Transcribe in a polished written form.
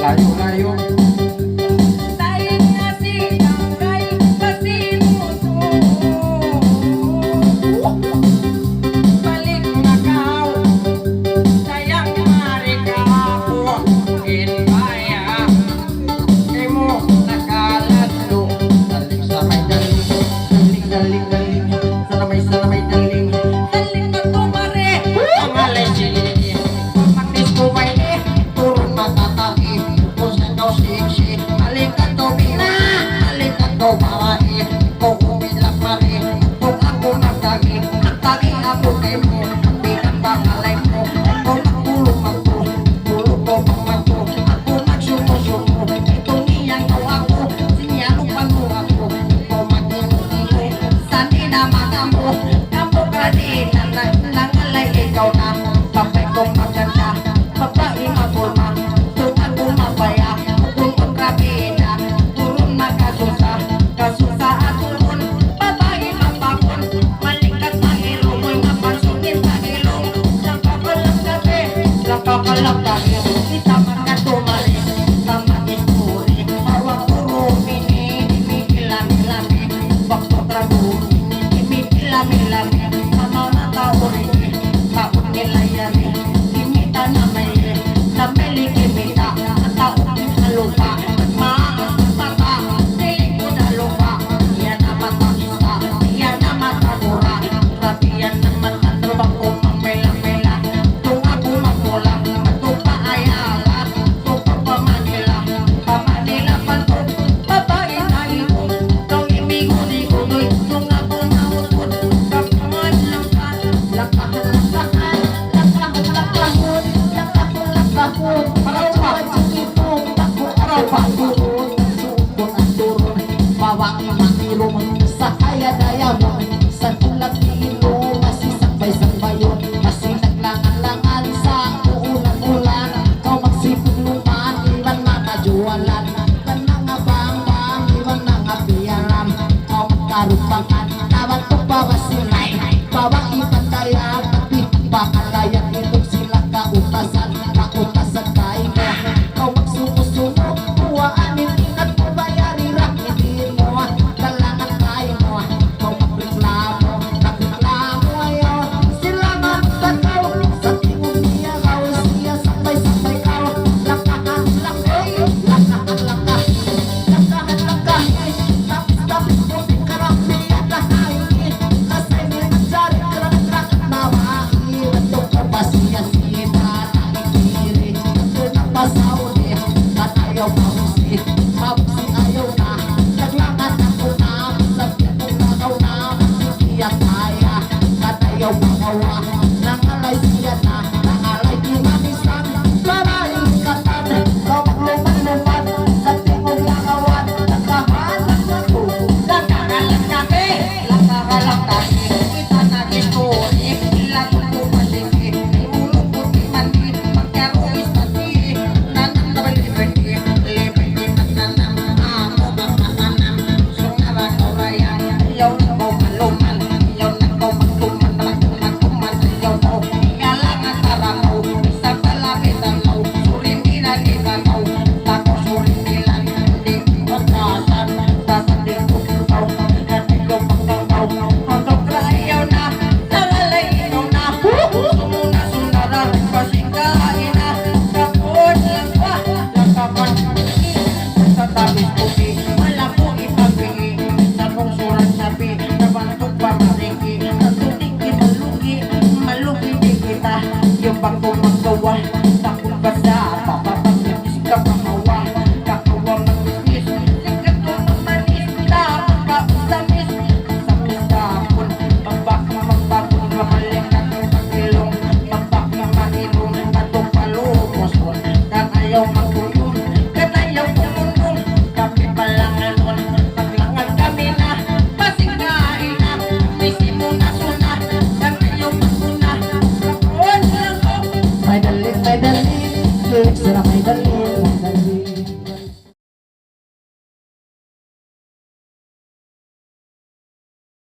layo-layo. Tayo nga si Tanggay Kasinuso. Balik Macau, sayang marikapo. Inbaya, kay mo nakalado. Daling sa may daling, daling, sana may daling. Daling na tumare, Ang alay sili, pagmatis ko may turun matataki. Kung sa ikaw siksi, alikat to bina, alikat to bawae. Kung kumilak mali, kung ako nagtagi, nagtagi ako kay mo. Pinagbakalay mo, kung magulong ako, tulog ko pangmato. Ako magsumo-sumo, itong iyang gawa ko, sinyalo pag ako. Kung mag-ingo, saan inamaga mo, kapo ka din, nangalay ikaw na. Papay kong maganda, babae magulma, kung ako mabaya, kung kontrabida, turun magkasusa, kasusa at turun, babae magbakon, malikat na ilong, mo'y mapasukin sa ilong, nakakalap gabi, nakakalap gabi, isama ka tumali, sama isuri, hawak puro mini-lami-lami, bakto trago, mini-lami-lami, sama na tauri, taon nila yan, imita na may likimita, at taon sa lupa, at maangas ng bata, siling ko na lupa, yan na matangisa, yan na matagura, grabe yan na matatrabang ko mamela-mela, kung ako magmula, at kung paayala, kung papamanila, pamanila panto, babae na ibon, kung imigo-ligoy, kung ako nautod, kapangan lang ka, lakah-lakahan, lakah-lakahon, lakah-lakahon, araw pa, sumipong, tako araw pa, turun, sukon at turun, bawang makilong, sa kaya-daya mo, sa tulad ni ilo, masisakbay-sakbayon, kasi naglangan-langan sa uulan-ulan, kau magsipong luman, iwan mga jualan, iwan mga bang-bang, iwan mga piyaran, kau magkarupangan, tawag ko pa wasilan.